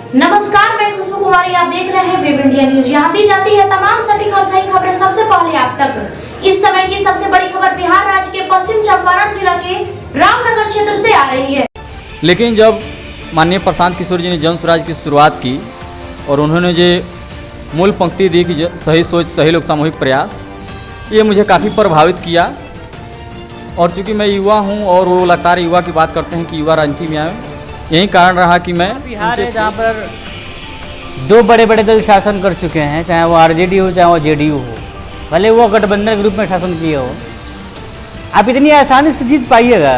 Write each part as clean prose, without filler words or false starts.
नमस्कार, मैं खुशबू कुमारी। आप देख रहे हैं वेब इंडिया न्यूज। यहाँ दी जाती है तमाम सटीक और सही खबरें सबसे पहले आप तक। इस समय की सबसे बड़ी खबर बिहार राज्य के पश्चिम चंपारण जिला के रामनगर क्षेत्र से आ रही है। लेकिन जब माननीय प्रशांत किशोर जी ने जन स्वराज की शुरुआत की और उन्होंने जो मूल पंक्ति दी कि सही सोच सही लोग सामूहिक प्रयास, ये मुझे काफ़ी प्रभावित किया। और चूँकि मैं युवा हूँ और वो लगातार युवा की बात करते हैं कि युवा राजनीति में आए, यही कारण रहा कि मैं बिहार है जहाँ पर दो बड़े बड़े दल शासन कर चुके हैं, चाहे वो आरजेडी हो चाहे वो जेडीयू हो, भले वो गठबंधन के रूप में शासन किए हो। आप इतनी आसानी से जीत पाइएगा?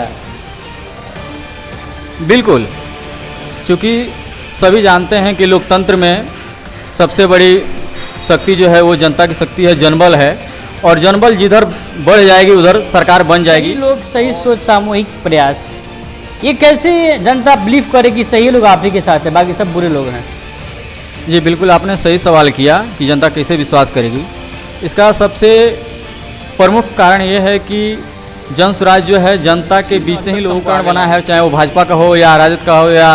बिल्कुल, क्योंकि सभी जानते हैं कि लोकतंत्र में सबसे बड़ी शक्ति जो है वो जनता की शक्ति है, जनबल है। और जनबल जिधर बढ़ जाएगी उधर सरकार बन जाएगी। लोग सही सोच सामूहिक प्रयास, ये कैसे जनता बिलीव करे कि सही लोग आप ही के साथ है, बाकी सब बुरे लोग हैं? जी बिल्कुल, आपने सही सवाल किया कि जनता कैसे विश्वास करेगी। इसका सबसे प्रमुख कारण ये है कि जन स्वराज जो है जनता के बीच से ही लोगों का बना है, चाहे वो भाजपा का हो या राजद का हो या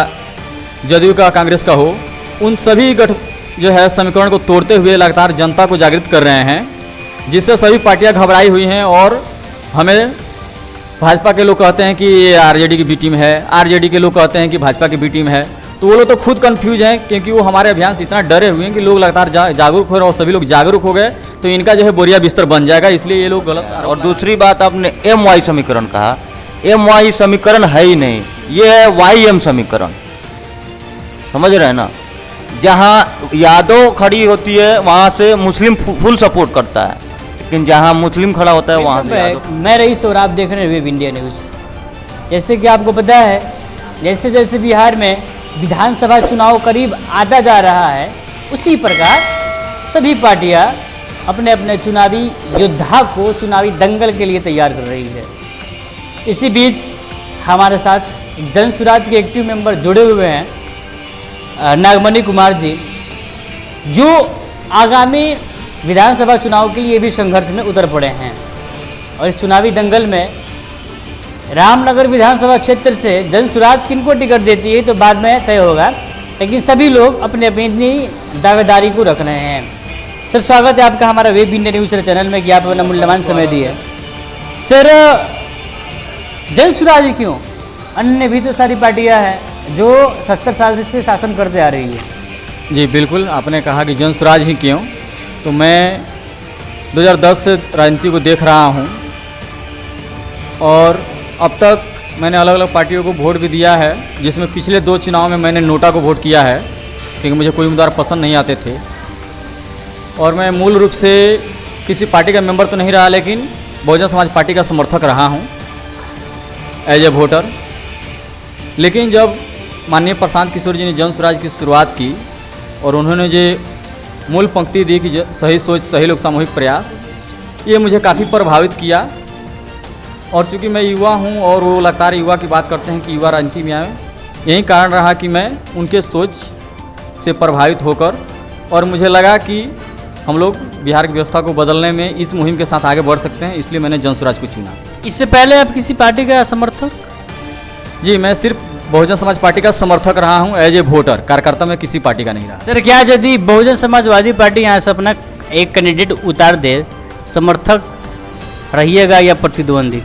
जदयू का, कांग्रेस का हो। उन सभी गठ जो है समीकरण को तोड़ते हुए लगातार जनता को जागृत कर रहे हैं, जिससे सभी पार्टियां घबराई हुई हैं। और हमें भाजपा के लोग कहते हैं कि ये आरजेडी की बी टीम है, आरजेडी के लोग कहते हैं कि भाजपा की बी टीम है। तो वो लोग तो खुद कंफ्यूज हैं, क्योंकि वो हमारे अभियान से इतना डरे हुए हैं कि लोग लगातार जागरूक हो रहे और सभी लोग जागरूक हो गए तो इनका जो है बोरिया बिस्तर बन जाएगा, इसलिए ये लोग गलत। और दूसरी बात, आपने MY समीकरण कहा, MY समीकरण है ही नहीं, ये है YM समीकरण। समझ रहे हैं ना? जहाँ यादव खड़ी होती है वहाँ से मुस्लिम फुल सपोर्ट करता है, लेकिन जहाँ मुस्लिम खड़ा होता है वहाँ से मैं रईस और आप देख रहे हैं वेब इंडिया न्यूज़। जैसे कि आपको पता है, जैसे जैसे बिहार में विधानसभा चुनाव करीब आता जा रहा है, उसी प्रकार सभी पार्टियां अपने अपने चुनावी योद्धा को चुनावी दंगल के लिए तैयार कर रही है। इसी बीच हमारे साथ जन स्वराज के एक्टिव मेंबर जुड़े हुए हैं, नागमणि कुमार जी, जो आगामी विधानसभा चुनाव के लिए भी संघर्ष में उतर पड़े हैं। और इस चुनावी दंगल में रामनगर विधानसभा क्षेत्र से जन स्वराज किनको टिकट देती है तो बाद में तय होगा, लेकिन सभी लोग अपने अपनी दावेदारी को रख रहे हैं। सर, स्वागत है आपका हमारा वेब इंडिया न्यूज़ चैनल में कि आप अपना मूल्यवान समय दिए। सर, जन स्वराज क्यों? अन्य भी तो सारी पार्टियां हैं जो 70 साल से शासन करते आ रही है। जी बिल्कुल, आपने कहा कि जन स्वराज ही क्यों, तो मैं 2010 से राजनीति को देख रहा हूँ और अब तक मैंने अलग अलग पार्टियों को वोट भी दिया है, जिसमें पिछले 2 चुनाव में मैंने नोटा को वोट किया है, क्योंकि मुझे कोई उम्मीदवार पसंद नहीं आते थे। और मैं मूल रूप से किसी पार्टी का मेंबर तो नहीं रहा, लेकिन बहुजन समाज पार्टी का समर्थक रहा हूँ एज ए वोटर। लेकिन जब माननीय प्रशांत किशोर जी ने जन स्वराज की शुरुआत की और उन्होंने जो मूल पंक्ति दी कि सही सोच सही लोग सामूहिक प्रयास, ये मुझे काफ़ी प्रभावित किया। और चूँकि मैं युवा हूँ और वो लगातार युवा की बात करते हैं कि युवा राजनीति में आए, यही कारण रहा कि मैं उनके सोच से प्रभावित होकर, और मुझे लगा कि हम लोग बिहार की व्यवस्था को बदलने में इस मुहिम के साथ आगे बढ़ सकते हैं, इसलिए मैंने जन स्वराज को चुना। इससे पहले आप किसी पार्टी का समर्थक? जी, मैं सिर्फ बहुजन समाज पार्टी का समर्थक रहा हूं एज ए वोटर, कार्यकर्ता में किसी पार्टी का नहीं रहा। सर, क्या यदि बहुजन समाजवादी पार्टी यहाँ से अपना एक कैंडिडेट उतार दे, समर्थक रहिएगा या प्रतिद्वंदी?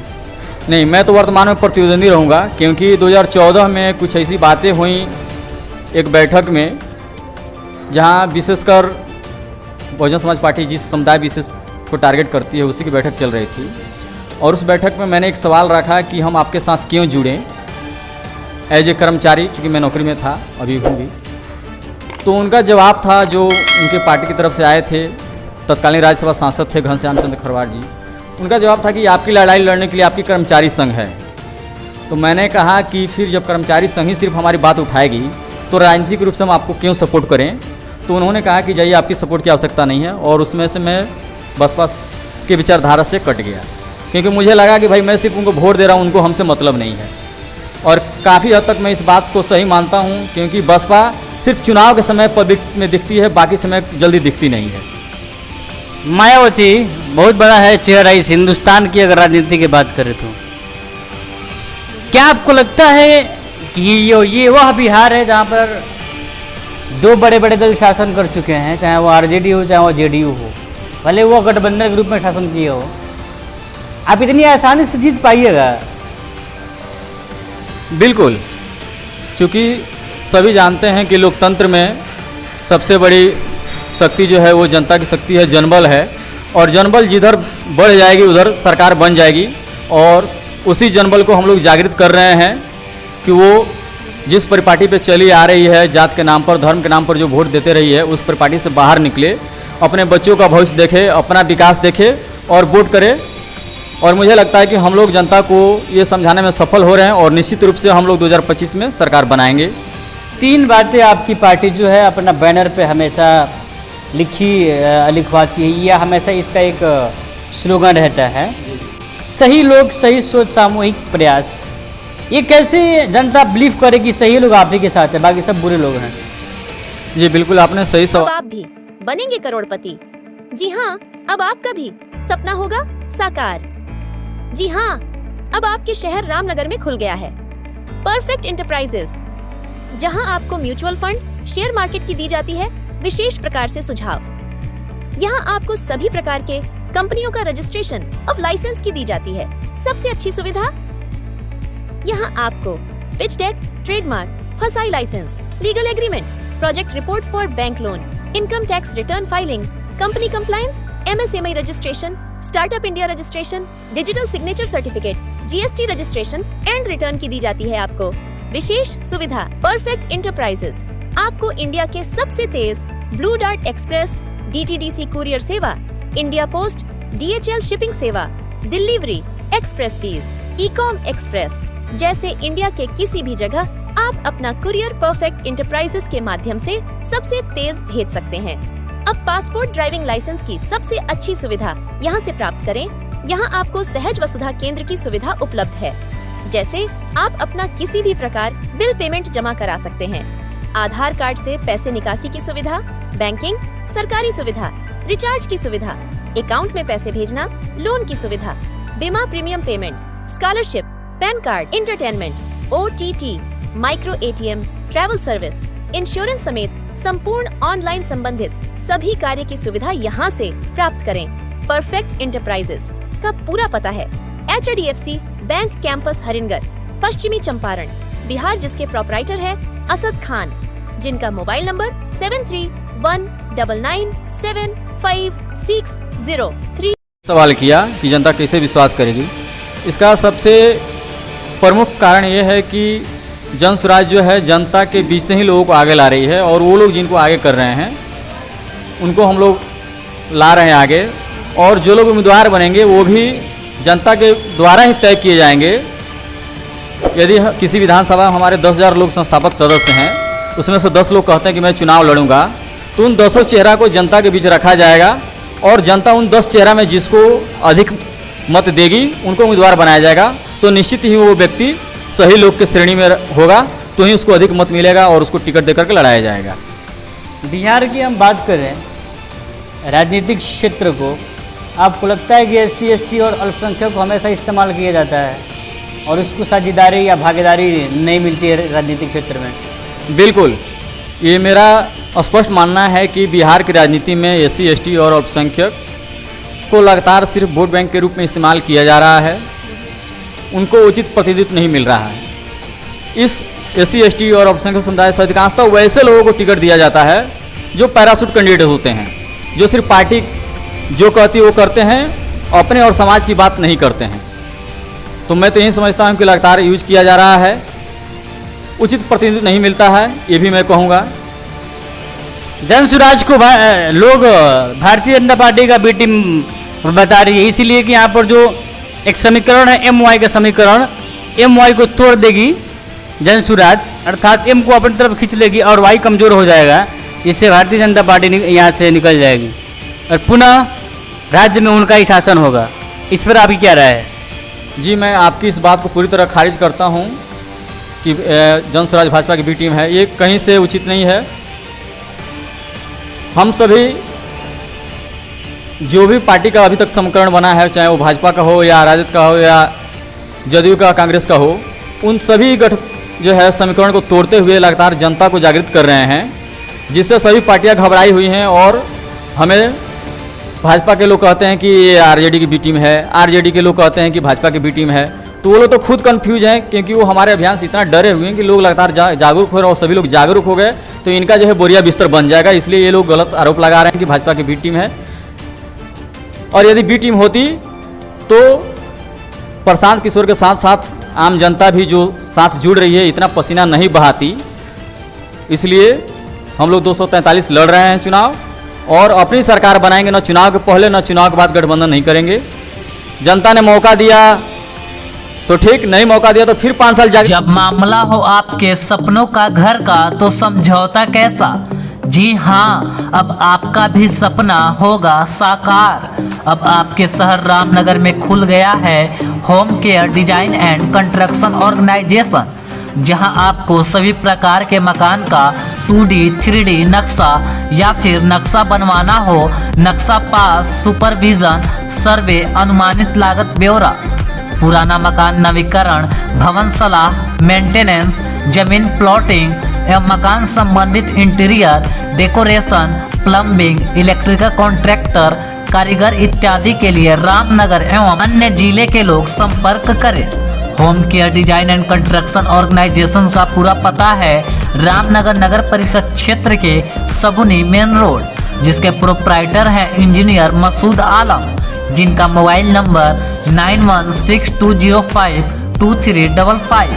नहीं, मैं तो वर्तमान में प्रतिद्वंदी रहूँगा, क्योंकि 2014 में कुछ ऐसी बातें हुई एक बैठक में, जहाँ विशेषकर बहुजन समाज पार्टी जिस समुदाय विशेष को टारगेट करती है उसी की बैठक चल रही थी। और उस बैठक में मैंने एक सवाल रखा कि हम आपके साथ क्यों जुड़ें एज ए कर्मचारी, चूँकि मैं नौकरी में था, अभी हूँ भी। तो उनका जवाब था, जो उनके पार्टी की तरफ से आए थे, तत्कालीन राज्यसभा सांसद थे घनश्याम चंद्र खरवाड़ जी, उनका जवाब था कि आपकी लड़ाई लड़ने के लिए आपकी कर्मचारी संघ है। तो मैंने कहा कि फिर जब कर्मचारी संघ ही सिर्फ हमारी बात उठाएगी तो राजनीतिक रूप से हम आपको क्यों सपोर्ट करें? तो उन्होंने कहा कि जाइए, आपकी सपोर्ट की आवश्यकता नहीं है। और उसमें से मैं बसपा के विचारधारा से कट गया, क्योंकि मुझे लगा कि भाई मैं सिर्फ उनको वोट दे रहा हूँ, उनको हमसे मतलब नहीं है। और काफ़ी हद तक मैं इस बात को सही मानता हूँ, क्योंकि बसपा सिर्फ चुनाव के समय पब्लिक में दिखती है, बाकी समय जल्दी दिखती नहीं है। मायावती बहुत बड़ा है चेहरा इस हिंदुस्तान की अगर राजनीति की बात करें तो। क्या आपको लगता है कि ये वह बिहार है जहाँ पर दो बड़े बड़े दल शासन कर चुके हैं, चाहे वो आरजेडी हो चाहे वो जेडीयू हो, भले वो गठबंधन के रूप में शासन किए हो। आप इतनी आसानी से जीत पाइएगा? बिल्कुल, क्योंकि सभी जानते हैं कि लोकतंत्र में सबसे बड़ी शक्ति जो है वो जनता की शक्ति है, जनबल है। और जनबल जिधर बढ़ जाएगी उधर सरकार बन जाएगी। और उसी जनबल को हम लोग जागृत कर रहे हैं कि वो जिस परिपाटी पे चली आ रही है, जात के नाम पर, धर्म के नाम पर जो वोट देते रही है, उस परिपाटी से बाहर निकले, अपने बच्चों का भविष्य देखे, अपना विकास देखे और वोट करे। और मुझे लगता है कि हम लोग जनता को ये समझाने में सफल हो रहे हैं और निश्चित रूप से हम लोग 2025 में सरकार बनाएंगे। 3 बातें आपकी पार्टी जो है अपना बैनर पे हमेशा लिखवाती है, या हमेशा इसका एक स्लोगन रहता है, सही लोग सही सोच सामूहिक प्रयास। ये कैसे जनता बिलीव करे कि सही लोग आप ही के साथ है, बाकी सब बुरे लोग हैं? जी बिल्कुल, आपने सही अब सवाल। आप भी बनेंगे करोड़पति। जी हाँ, अब आपका भी सपना होगा साकार। जी हाँ, अब आपके शहर रामनगर में खुल गया है परफेक्ट इंटरप्राइजेस, जहां आपको म्यूचुअल फंड, शेयर मार्केट की दी जाती है विशेष प्रकार से सुझाव। यहां आपको सभी प्रकार के कंपनियों का रजिस्ट्रेशन ऑफ लाइसेंस की दी जाती है। सबसे अच्छी सुविधा, यहाँ आपको pitch deck, trademark, FSSAI license, legal agreement, project report for bank loan, income tax return filing, company compliance, MSME registration, startup India registration, digital signature certificate, GST registration and return की दी जाती है आपको विशेष सुविधा। परफेक्ट इंटरप्राइजेस आपको India के सबसे तेज Blue Dart Express, DTDC courier सेवा, इंडिया पोस्ट, डीएचएल शिपिंग सेवा, delivery, Xpressbees, Ecom Express जैसे इंडिया के किसी भी जगह आप अपना कुरियर परफेक्ट इंटरप्राइजेस के माध्यम से सबसे तेज भेज सकते हैं। अब पासपोर्ट, ड्राइविंग लाइसेंस की सबसे अच्छी सुविधा यहाँ से प्राप्त करें। यहाँ आपको सहज वसुधा केंद्र की सुविधा उपलब्ध है, जैसे आप अपना किसी भी प्रकार बिल पेमेंट जमा करा सकते हैं, आधार कार्ड से पैसे निकासी की सुविधा, बैंकिंग, सरकारी सुविधा, रिचार्ज की सुविधा, अकाउंट में पैसे भेजना, लोन की सुविधा, बीमा premium payment, scholarship, pan card, entertainment, OTT, micro ATM, travel service, insurance समेत संपूर्ण ऑनलाइन संबंधित सभी कार्य की सुविधा यहाँ से प्राप्त करें। परफेक्ट इंटरप्राइजेस का पूरा पता है HDFC बैंक कैंपस हरिनगर, पश्चिमी चंपारण, बिहार, जिसके प्रोपराइटर है असद खान, जिनका मोबाइल नंबर 7319975603। सवाल किया कि जनता कैसे विश्वास करेगी। इसका सबसे प्रमुख कारण ये है कि जन स्वराज जो है जनता के बीच से ही लोगों को आगे ला रही है, और वो लोग जिनको आगे कर रहे हैं उनको हम लोग ला रहे हैं आगे। और जो लोग उम्मीदवार बनेंगे वो भी जनता के द्वारा ही तय किए जाएंगे। यदि किसी विधानसभा में हमारे 10,000 लोग संस्थापक सदस्य हैं, उसमें से 10 लोग कहते हैं कि मैं चुनाव लड़ूंगा, तो उन 10 चेहरा को जनता के बीच रखा जाएगा और जनता उन 10 चेहरा में जिसको अधिक मत देगी उनको उम्मीदवार बनाया जाएगा। तो निश्चित ही वो व्यक्ति सही लोग के श्रेणी में होगा, तो ही उसको अधिक मत मिलेगा और उसको टिकट देकर के लड़ाया जाएगा। बिहार की हम बात करें राजनीतिक क्षेत्र को, आपको लगता है कि SC/ST और अल्पसंख्यक को हमेशा इस्तेमाल किया जाता है और उसको साझेदारी या भागीदारी नहीं मिलती है राजनीतिक क्षेत्र में? बिल्कुल, ये मेरा स्पष्ट मानना है कि बिहार की राजनीति में SC/ST और अल्पसंख्यक को लगातार सिर्फ वोट बैंक के रूप में इस्तेमाल किया जा रहा है, उनको उचित प्रतिनिधित्व नहीं मिल रहा है। इस SC/ST और अल्पसंख्यक समुदाय से अधिकांशतः वैसे लोगों को टिकट दिया जाता है जो पैराशूट कैंडिडेट होते हैं, जो सिर्फ पार्टी जो कहती है वो करते हैं, अपने और समाज की बात नहीं करते हैं। तो मैं तो यही समझता हूँ कि लगातार यूज किया जा रहा है, उचित प्रतिनिधित्व नहीं मिलता है, ये भी मैं कहूँगा। जन स्वराज को लोग भारतीय जनता पार्टी का बी टीम बता रही है, इसीलिए कि यहाँ पर जो एक समीकरण है MY का समीकरण, MY को तोड़ देगी जन स्वराज, अर्थात M को अपनी तरफ खींच लेगी और Y कमजोर हो जाएगा, जिससे भारतीय जनता पार्टी यहाँ से निकल जाएगी और पुनः राज्य में उनका ही शासन होगा। इस पर आपकी क्या राय है? जी, मैं आपकी इस बात को पूरी तरह खारिज करता हूँ कि जन स्वराज भाजपा की बी टीम है, ये कहीं से उचित नहीं है। हम सभी जो भी पार्टी का अभी तक समीकरण बना है, चाहे वो भाजपा का हो या राजद का हो या जदयू का, कांग्रेस का हो, उन सभी गठ जो है समीकरण को तोड़ते हुए लगातार जनता को जागृत कर रहे हैं जिससे सभी पार्टियां घबराई हुई हैं। और हमें भाजपा के लोग कहते हैं कि ये आरजेडी की बी टीम है, आरजेडी के लोग कहते हैं कि भाजपा की बी टीम है। तो वो लोग तो खुद कंफ्यूज हैं, क्योंकि वो हमारे अभियान से इतना डरे हुए हैं कि लोग लगातार जागरूक हो रहे हैं, और सभी लोग जागरूक हो गए तो इनका जो है बोरिया बिस्तर बन जाएगा। इसलिए ये लोग गलत आरोप लगा रहे हैं कि भाजपा की बी टीम है। और यदि बी टीम होती तो प्रशांत किशोर के साथ साथ आम जनता भी जो साथ जुड़ रही है इतना पसीना नहीं बहाती। इसलिए हम लोग 243 लड़ रहे हैं चुनाव, और अपनी सरकार बनाएंगे, न चुनाव के पहले न चुनाव के बाद गठबंधन नहीं करेंगे। जनता ने मौका दिया तो ठीक, नहीं मौका दिया तो फिर 5 साल जब मामला हो आपके सपनों का घर का तो समझौता कैसा। जी हाँ, अब आपका भी सपना होगा साकार। अब आपके शहर रामनगर में खुल गया है home care design and construction organisation, जहां आपको सभी प्रकार के मकान का 2D 3D नक्शा या फिर नक्शा बनवाना हो, नक्शा पास, सुपरविजन, सर्वे, अनुमानित लागत ब्यौरा, पुराना मकान नवीकरण, भवन सलाह, मेंटेनेंस, जमीन प्लॉटिंग एवं मकान संबंधित interior decoration, plumbing, electrical contractor, कारीगर इत्यादि के लिए रामनगर एवं अन्य जिले के लोग संपर्क करें। Home care design and construction organisation का पूरा पता है रामनगर नगर परिषद क्षेत्र के सगुनी मेन रोड, जिसके प्रोप्राइटर हैं इंजीनियर मसूद आलम, जिनका मोबाइल नंबर 9162052355।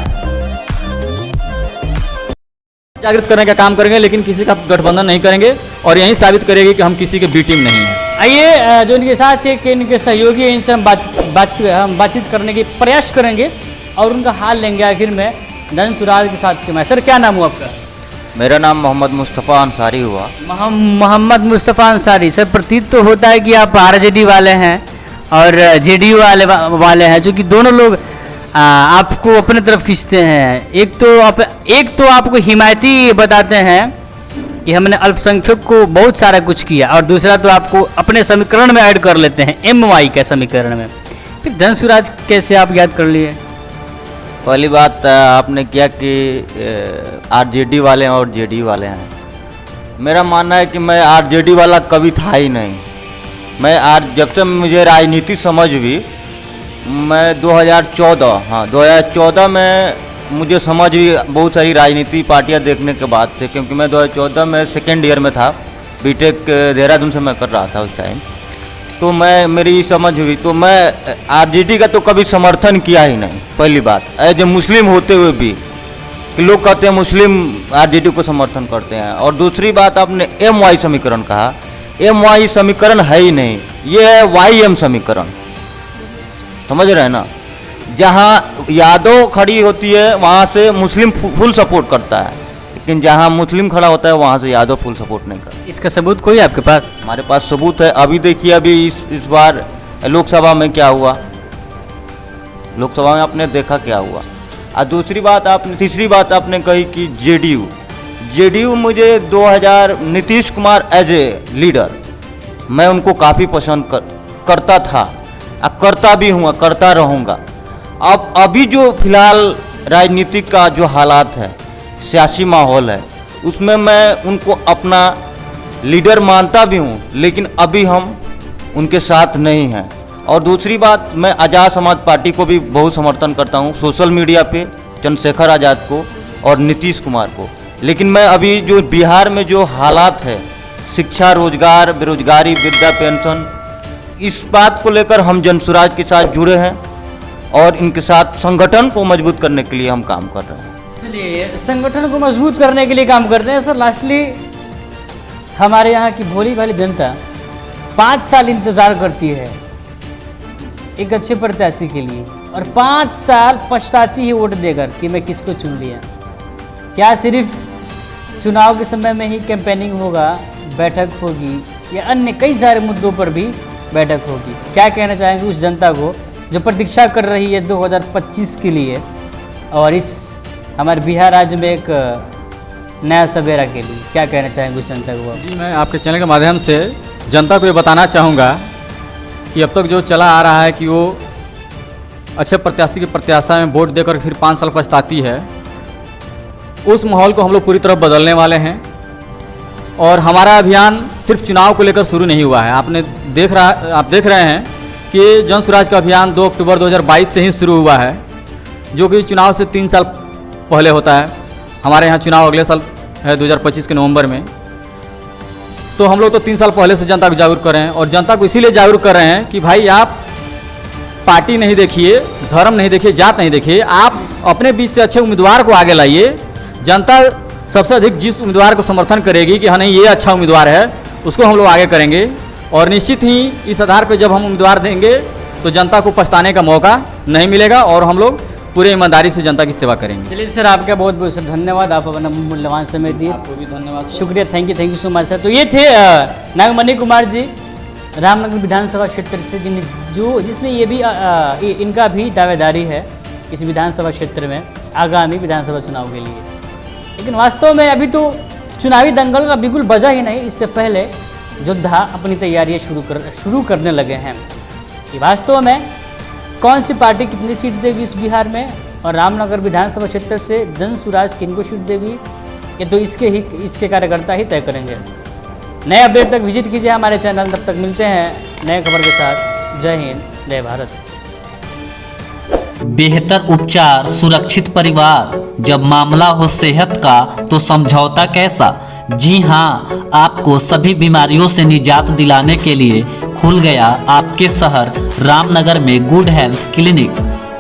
जागृत करने का काम करेंगे, लेकिन किसी का गठबंधन नहीं करेंगे, और यही साबित करेगी कि हम किसी के बी टीम नहीं है। आइए जो इनके साथ एक इनके सहयोगी हैं, इनसे हम बातचीत करने की प्रयास करेंगे और उनका हाल लेंगे आखिर में जनसुराज के साथ के। मैं सर, क्या नाम हुआ आपका? मेरा नाम मोहम्मद मुस्तफ़ा अंसारी हुआ। मोहम्मद मुस्तफ़ा अंसारी। सर, प्रतीत तो होता है कि आप आरजेडी वाले हैं और जेडीयू वाले हैं, जो कि दोनों लोग आपको अपने तरफ खींचते हैं। एक तो आपको हिमायती बताते हैं कि हमने अल्पसंख्यक को बहुत सारा कुछ किया, और दूसरा तो आपको अपने समीकरण में ऐड कर लेते हैं, MY के समीकरण में। फिर जनसुराज कैसे आप याद कर लिए? पहली बात आपने किया कि आरजेडी वाले हैं और जेडीयू वाले हैं। मेरा मानना है कि मैं आरजेडी वाला कभी था ही नहीं। जब से मुझे राजनीति समझ हुई, मैं 2014 में मुझे समझ हुई बहुत सारी राजनीति पार्टियां देखने के बाद से, क्योंकि मैं 2014 में सेकेंड ईयर में था, बीटेक देहरादून से मैं कर रहा था उस टाइम। तो मेरी समझ हुई, तो मैं आरजेडी का तो कभी समर्थन किया ही नहीं। पहली बात, एज ए मुस्लिम होते हुए भी कि लोग कहते हैं मुस्लिम आरजेडी को समर्थन करते हैं। और दूसरी बात, आपने MY समीकरण कहा, MY समीकरण है ही नहीं, ये है YM समीकरण। समझ रहे हैं ना? जहाँ यादव खड़ी होती है वहाँ से मुस्लिम फुल सपोर्ट करता है, लेकिन जहाँ मुस्लिम खड़ा होता है वहाँ से यादव फुल सपोर्ट नहीं करता। इसका सबूत कोई आपके पास? हमारे पास सबूत है। अभी देखिए, अभी इस बार लोकसभा में क्या हुआ, लोकसभा में आपने देखा क्या हुआ। और तीसरी बात आपने कही कि जेडीयू मुझे 2000 Nitish Kumar as a leader, मैं उनको काफ़ी पसंद करता था, अब करता भी हूँ, करता रहूँगा। अब अभी जो फिलहाल राजनीतिक का जो हालात है, सियासी माहौल है, उसमें मैं उनको अपना लीडर मानता भी हूँ, लेकिन अभी हम उनके साथ नहीं हैं। और दूसरी बात, मैं आज़ाद समाज पार्टी को भी बहुत समर्थन करता हूँ सोशल मीडिया पे, चंद्रशेखर आज़ाद को और नीतीश कुमार को। लेकिन मैं अभी जो बिहार में जो हालात है, शिक्षा, रोजगार, बेरोजगारी, वृद्धा पेंशन, इस बात को लेकर हम जनसुराज के साथ जुड़े हैं और इनके साथ संगठन को मजबूत करने के लिए हम काम कर रहे हैं। चलिए, संगठन को मजबूत करने के लिए काम करते हैं। सर, लास्टली हमारे यहाँ की भोली भाली जनता 5 साल इंतज़ार करती है एक अच्छे प्रत्याशी के लिए, और 5 साल पछताती है वोट देकर कि मैं किसको चुन लिया। क्या सिर्फ चुनाव के समय में ही कैंपेनिंग होगा, बैठक होगी, या अन्य कई सारे मुद्दों पर भी बैठक होगी? क्या कहना चाहेंगे उस जनता को जो प्रतीक्षा कर रही है 2025 के लिए, और इस हमारे बिहार राज्य में एक नया सवेरा के लिए? क्या कहना चाहेंगे उस जनता को? जी, मैं आपके चैनल के माध्यम से जनता को ये बताना चाहूँगा कि अब तक जो चला आ रहा है कि वो अच्छे प्रत्याशी की प्रत्याशा में वोट देकर फिर 5 साल पछताती है, उस माहौल को हम लोग पूरी तरह बदलने वाले हैं। और हमारा अभियान सिर्फ चुनाव को लेकर शुरू नहीं हुआ है। आप देख रहे हैं कि जन स्वराज का अभियान 2 अक्टूबर 2022 से ही शुरू हुआ है, जो कि चुनाव से 3 साल पहले होता है। हमारे यहाँ चुनाव अगले साल है 2025 के नवंबर में। तो हम लोग तो 3 साल पहले से जनता को जागरूक कर रहे हैं, और जनता को इसीलिए जागरूक कर रहे हैं कि भाई आप पार्टी नहीं देखिए, धर्म नहीं देखिए, जात नहीं देखिए, आप अपने बीच से अच्छे उम्मीदवार को आगे लाइए। जनता सबसे अधिक जिस उम्मीदवार को समर्थन करेगी कि हाँ नहीं ये अच्छा उम्मीदवार है, उसको हम लोग आगे करेंगे। और निश्चित ही इस आधार पर जब हम उम्मीदवार देंगे तो जनता को पछताने का मौका नहीं मिलेगा, और हम लोग पूरे ईमानदारी से जनता की सेवा करेंगे। चलिए सर, आपका बहुत बहुत सर धन्यवाद, आप अपना मूल्यवान समय दिए। आपको भी धन्यवाद, शुक्रिया, thank you so much sir. तो ये थे नागमणि कुमार जी, रामनगर विधानसभा क्षेत्र से, जिसमें ये भी इनका भी दावेदारी है इस विधानसभा क्षेत्र में आगामी विधानसभा चुनाव के लिए। लेकिन वास्तव में अभी तो चुनावी दंगल का बिल्कुल बजा ही नहीं, इससे पहले योद्धा अपनी तैयारियां शुरू करने लगे हैं कि वास्तव में कौन सी पार्टी कितनी सीट देगी इस बिहार में, और रामनगर विधानसभा क्षेत्र से जन स्वराज किनको सीट देगी, ये तो इसके कार्यकर्ता ही तय करेंगे। नए अपडेट तक विजिट कीजिए हमारे चैनल। तब तक मिलते हैं नए खबर के साथ। जय हिंद, जय भारत। बेहतर उपचार, सुरक्षित परिवार। जब मामला हो सेहत का तो समझौता कैसा। जी हाँ, आपको सभी बीमारियों से निजात दिलाने के लिए खुल गया आपके शहर रामनगर में गुड हेल्थ क्लिनिक,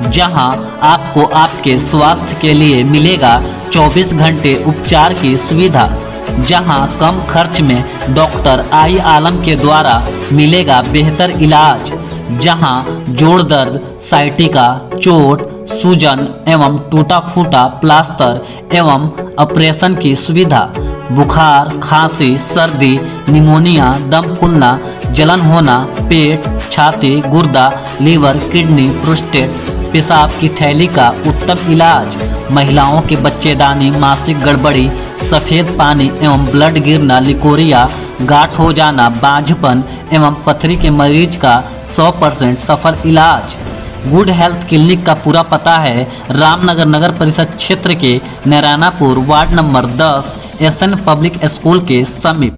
जहां आपको आपके स्वास्थ्य के लिए मिलेगा 24 घंटे उपचार की सुविधा, जहां कम खर्च में डॉक्टर आई आलम के द्वारा मिलेगा बेहतर इलाज, जहां जोड़ दर्द, साइटिका, चोट, सूजन एवं टूटा फूटा प्लास्टर एवं ऑपरेशन की सुविधा, बुखार, खांसी, सर्दी, निमोनिया, दम फूलना, जलन होना, पेट, छाती, गुर्दा, लीवर, किडनी, प्रोस्टेट, पेशाब की थैली का उत्तम इलाज, महिलाओं के बच्चेदानी, मासिक गड़बड़ी, सफ़ेद पानी एवं ब्लड गिरना, लिकोरिया, गांठ हो जाना, बांझपन एवं पथरी के मरीज का 100% सफल इलाज। गुड हेल्थ क्लिनिक का पूरा पता है रामनगर नगर परिषद क्षेत्र के Narayanpur ward number 10 SN public school के समीप।